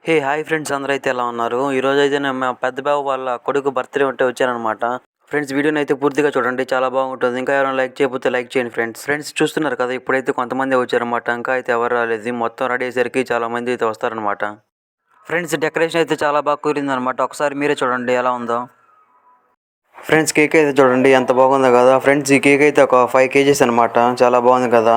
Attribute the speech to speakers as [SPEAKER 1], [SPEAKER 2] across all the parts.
[SPEAKER 1] Hey hi friends, అందరూ అయితే ఎలా ఉన్నారు? ఈరోజు అయితే నేను మా పెద్ద బాబు వాళ్ళ కొడుకు బర్త్డే ఉంటే వచ్చానమాట. ఫ్రెండ్స్, వీడియోని అయితే పూర్తిగా చూడండి, చాలా బాగుంటుంది. ఇంకా ఎవరైనా లైక్ చేయకపోతే లైక్ చేయండి ఫ్రెండ్స్ చూస్తున్నారు కదా, ఇప్పుడైతే కొంతమంది వచ్చారనమాట. ఇంకా అయితే ఎవరు రాలేదు. మొత్తం రెడీ అయ్యేసరికి చాలా మంది అయితే వస్తారనమాట. ఫ్రెండ్స్, డెకరేషన్ అయితే చాలా బాగా కుదిరిందనమాట. ఒకసారి మీరే చూడండి ఎలా ఉందో. ఫ్రెండ్స్, కేక్ అయితే చూడండి ఎంత బాగుందో కదా. ఫ్రెండ్స్, ఈ కేక్ అయితే ఒక 5 kgs అనమాట. చాలా బాగుంది కదా.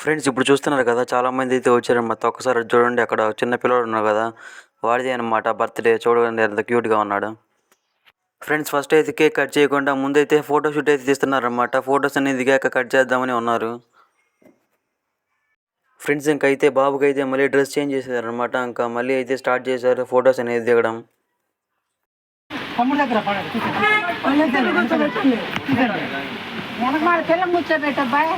[SPEAKER 1] ఫ్రెండ్స్, ఇప్పుడు చూస్తున్నారు కదా, చాలామంది అయితే వచ్చారన్నమాట. ఒక్కసారి చూడండి, అక్కడ చిన్న పిల్లడు ఉన్నారు కదా, వాడిదే అనమాట బర్త్డే. చూడండి ఎంత క్యూట్గా ఉన్నాడు. ఫ్రెండ్స్, ఫస్ట్ అయితే కేక్ కట్ చేయకుండా ముందైతే ఫోటోషూట్ అయితే తీస్తున్నారన్నమాట. ఫొటోస్ అనేది దిగాక కట్ చేద్దామని ఉన్నారు. ఫ్రెండ్స్, ఇంకైతే బాబుకి అయితే మళ్ళీ డ్రెస్ చేంజ్ చేశారనమాట. ఇంకా మళ్ళీ అయితే స్టార్ట్ చేశారు ఫొటోస్ అనేది దిగడం.
[SPEAKER 2] వెనకమాల పిల్ల కూర్చోబెట్టబ్బాయి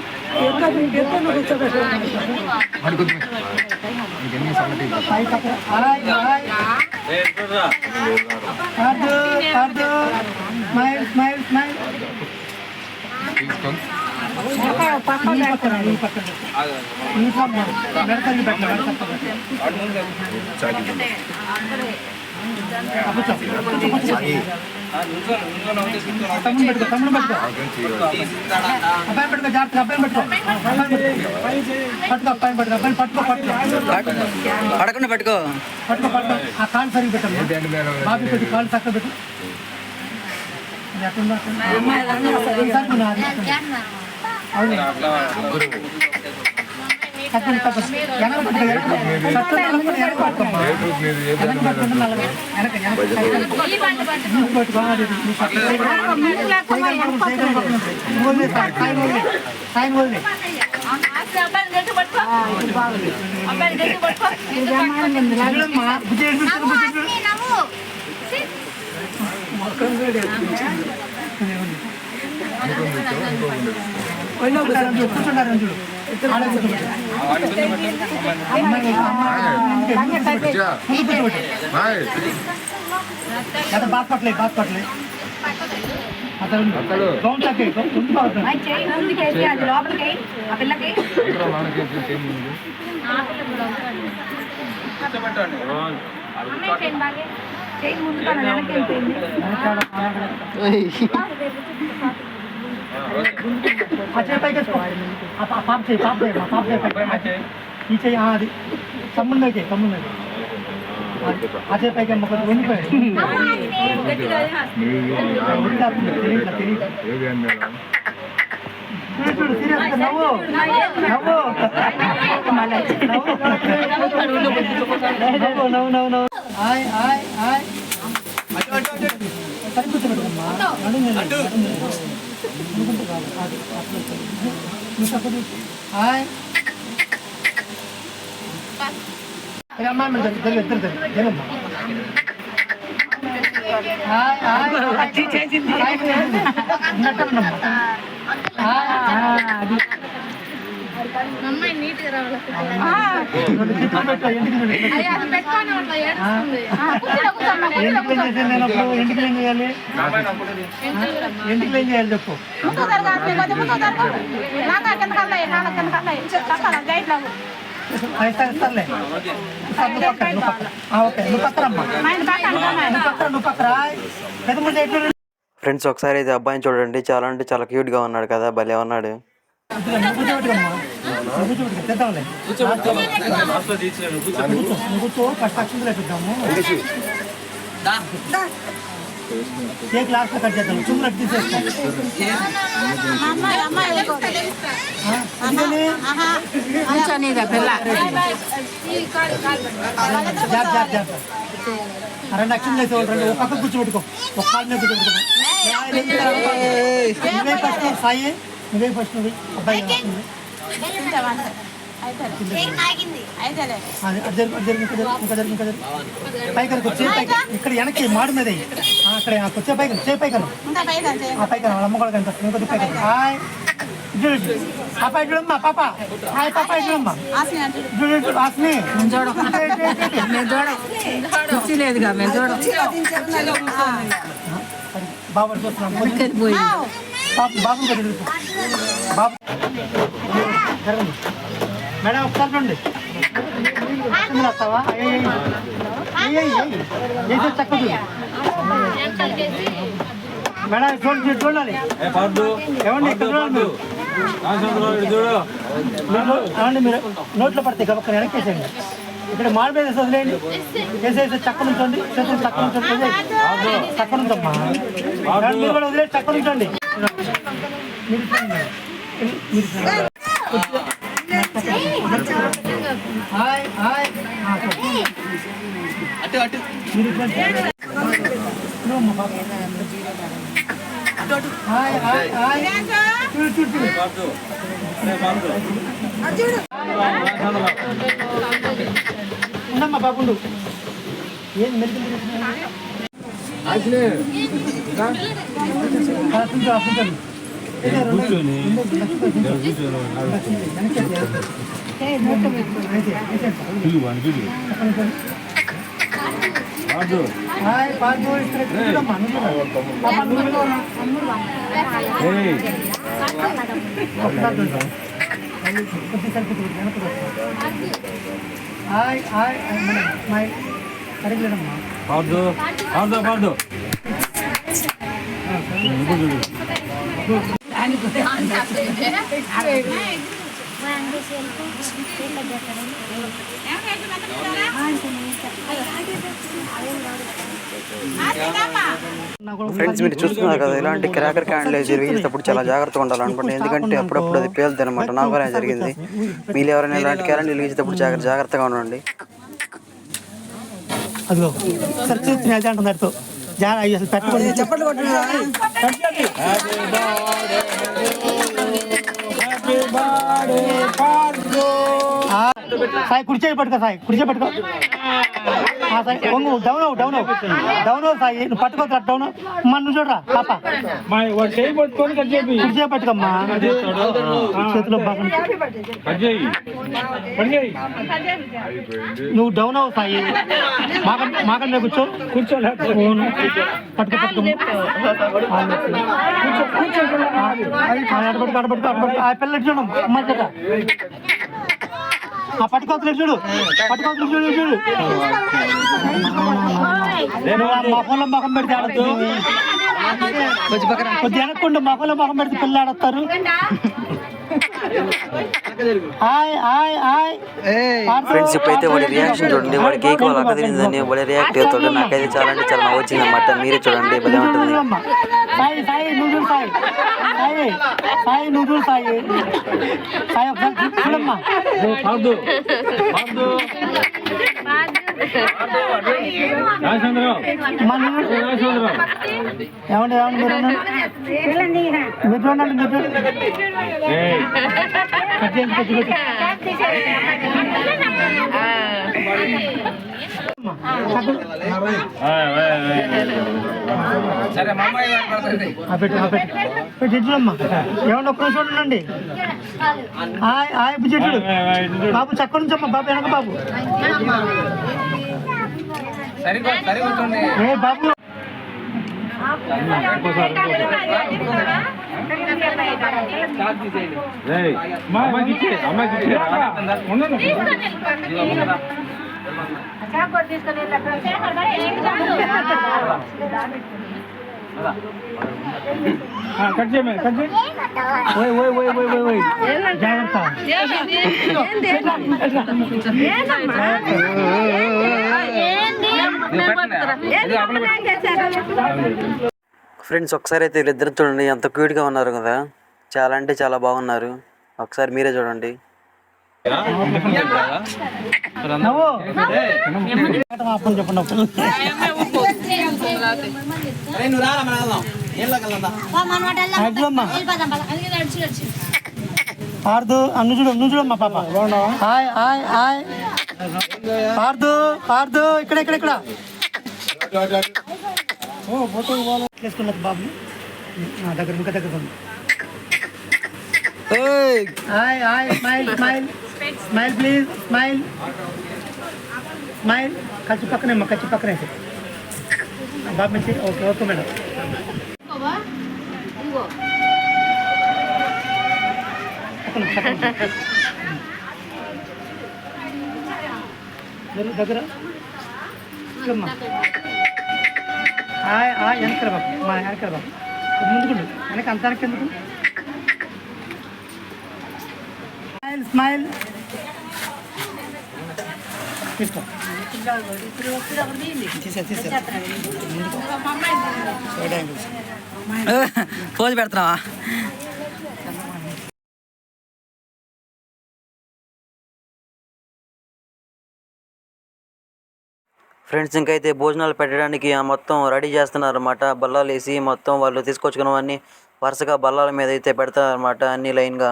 [SPEAKER 1] పడకుండా పెట్టుకో.
[SPEAKER 3] ఆ కాలు సరిగ్గా పెట్టండి బాబు, కొద్ది కాలు చక్క పెట్టు. బాస్పట్లే బాస్పట్లే పాప చేయి ఈ చెయ్యి అది తమ్ముడికి అదే పైకి ఉండిపోయాడు. నవ్వు అమ్మాయి ఇద్దరు జనమ్మా
[SPEAKER 2] అమ్మాయి నీట్గా రావాలి.
[SPEAKER 3] ఇంటికి ఏం చేయాలి చెప్పు.
[SPEAKER 1] ఫ్రెండ్స్, ఒకసారి అయితే అబ్బాయిని చూడండి, చాలా అంటే చాలా క్యూట్గా ఉన్నాడు కదా, భలే ఉన్నాడు.
[SPEAKER 3] ఏ క్లాస్ లో కట్ చేద్దాం, చుమ్మలు తీసేస్తాం. రెండు అక్షరం వేసేవాళ్ళు, రెండు పక్క కూర్చోబెట్టుకో, ఒక కాలు మీద కూర్చోబెట్టుకో. నువ్వే ఫస్ట్ సాయి, నువ్వే ఫస్ట్ నువ్వు అబ్బాయి పైకరకు వచ్చే పైకి ఇక్కడ వెనక్కి మాడు మీద అక్కడ వచ్చే పైకి పైకను వాళ్ళ అమ్మ కూడా కనిపిస్తుంది. ఇంకొద్ది పైకను హాయ్ పాప చూడమ్మా పాప హాయ్ పాప చూడమ్మా చూడు వాసిని
[SPEAKER 2] కుర్చీ లేదుగా మేము చూడం
[SPEAKER 3] బాబు చూస్తున్నాం బాబు బాబు బాబు మేడం ఒకసారి చూడండి వస్తావా చక్కదు మేడం చూడండి చూడాలి ఏమండి ఇక్కడ చూడండి ఏమండి మీరు నోట్లో పడితే గబక్క వెనక్కేసేయండి ఇక్కడ మాల్ మీద వదిలేయండి వేసేసి చక్క నుంచండి చేతులు చక్క నుంచండి చక్క నుంచమ్మా మీరు కూడా వదిలేసి చక్క నుంచండి hi hi hi hi hi చూడు ఉండమ్మా బాబుండు ఏం మెరుగు హాయ్ పార్దు హాయ్ హాయ్ మై అడగలేదమ్మా
[SPEAKER 4] పార్దు పార్దు పార్దు
[SPEAKER 1] ఫ్రెండ్స్ మీరు చూస్తున్నారు కదా ఇలాంటి క్రాకర్ క్యాండిల్ జరిగేటప్పుడు చాలా జాగ్రత్తగా ఉండాలనుకుంటే ఎందుకంటే అప్పుడప్పుడు అది పేలుతుంది అనమాట. నాకు కూడా జరిగింది. మీరు ఎవరైనా ఇలాంటి క్యాండిల్ వెలిగించేటప్పుడు జాగ్రత్తగా ఉండండి.
[SPEAKER 3] అదిగో సరిచూస్తుంది అదే అంటుంది అడుతూ అసలు పెట్టకూడదు చెప్పండి సాయి కుర్చీ పట్టుకో సాయి కుర్చీ పట్టుకో సాయి డౌన్ అవు డౌన్ అవు డౌన్ అవు సాయి నువ్వు పట్టుకోవద్దు డౌన్ మన నువ్వు చూడరా పాప కుర్చీ పట్టుకోమ్మా చేతిలో బాగా నువ్వు డౌన్ అవు సాయి మాకంటే కూర్చో కూర్చోలే పట్టుకో పట్టుకో ఆ పిల్ల చూడు మధ్య పట్టుకోవద్దు చూడు పట్టుకోవద్దు చూడు చూడు మొహంలో మొహం పెడితే ఆడద్దు కొద్ది వెనక్కుండా మొహంలో మొహం పెడితే పిల్లలు ఆడతారు.
[SPEAKER 1] ఫ్రెండ్స్ ఇప్పుడైతే వాడి రియాక్షన్ చూడండి. వాడి కేక్ వాళ్ళ కదిలిందని వాడి రియాక్ట్ అవుతాడు. నాకైతే చాలా అంటే చాలా నవ్వొచ్చింది అన్నమాట. మీరే చూడండి భలే ఉంటుంది.
[SPEAKER 3] సాయి సాయి నువ్వు సాయి సాయి సాయి నువ్వు సాయి సాయి ఒకసారి చూడమ్మా ఏమండి ఏమండి మీరు చూడండి మీరు పెట్టమ్మా ఏమన్నా ఒక్క చూడండి. హాయ్ చెట్టు బాబు చక్క నుంచి అమ్మా బాబు వెనక బాబు ఏ బాబు కట్ చేయమే కట్ చేయి జాగ్రత్త
[SPEAKER 1] ఫ్రెండ్స్ ఒకసారి అయితే వీళ్ళిద్దరు చూడండి ఎంత క్యూట్గా ఉన్నారు కదా. చాలా అంటే చాలా బాగున్నారు. ఒకసారి మీరే చూడండి. పార్దు అన్ను చూడు నువ్వు చూడమ్మా పాప. హాయ్ హాయ్ హాయ్ పార్దు పార్దు ఇక్కడ ఇక్కడ ఇక్కడ వేసుకున్నది బాబు నా దగ్గర ఇంకా దగ్గర ఉంది.
[SPEAKER 3] Hi hi smile smile smile please smile smile ఖర్చు పక్కనే అమ్మా ఖర్చు పక్కనే బాబు మంచి ఓకే ఓకే మేడం దగ్గర హాయ్ హాయ్ వెనకర బాబు మా వెనకర బాబు ముందుకుండు వెనక అంతానికి ఎందుకు స్మైల్ స్మైల్ తీసుకో
[SPEAKER 2] పోజు పెడుతున్నావా
[SPEAKER 1] ఫ్రెండ్స్ ఇంకైతే భోజనాలు పెట్టడానికి మొత్తం రెడీ చేస్తున్నారన్నమాట. బల్లాలు వేసి మొత్తం వాళ్ళు తీసుకొచ్చుకున్నవన్నీ వరుసగా బల్లాల మీద అయితే పెడతారన్నమాట అన్ని లైన్గా.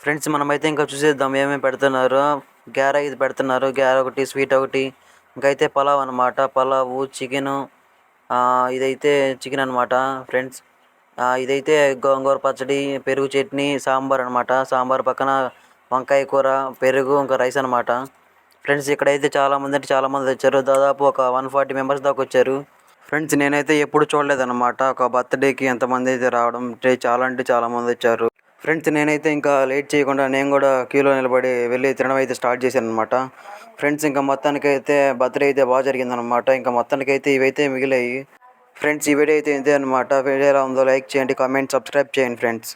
[SPEAKER 1] ఫ్రెండ్స్ మనమైతే ఇంకా చూసేద్దాం ఏమేమి పెడుతున్నారు. గ్యారా ఇది పెడుతున్నారు, గ్యారా ఒకటి, స్వీట్ ఒకటి, ఇంకైతే పలావ్ అనమాట. పలావు, చికెను, ఇదైతే చికెన్ అనమాట ఫ్రెండ్స్. ఇదైతే గోంగూర పచ్చడి, పెరుగు చట్నీ, సాంబార్ అనమాట. సాంబార్ పక్కన వంకాయ కూర, పెరుగు, ఇంకా రైస్ అనమాట. ఫ్రెండ్స్ ఇక్కడైతే చాలామంది అంటే చాలామంది వచ్చారు. దాదాపు ఒక 140 మెంబర్స్ దాకా వచ్చారు. ఫ్రెండ్స్ నేనైతే ఎప్పుడు చూడలేదన్నమాట ఒక బర్త్డేకి ఎంతమంది అయితే రావడం. చాలా అంటే చాలామంది వచ్చారు. ఫ్రెండ్స్ నేనైతే ఇంకా లేట్ చేయకుండా నేను కూడా క్యూలో నిలబడి వెళ్ళి తినడం అయితే స్టార్ట్ చేశాను అనమాట. ఫ్రెండ్స్ ఇంకా మొత్తానికైతే బర్త్డే అయితే బాగా జరిగిందనమాట. ఇంకా మొత్తానికైతే ఇవైతే మిగిలాయి. ఫ్రెండ్స్ ఈ వీడియో అయితే ఇంతే అనమాట. వీడియో ఎలా ఉందో లైక్ చేయండి, కామెంట్, సబ్స్క్రైబ్ చేయండి ఫ్రెండ్స్.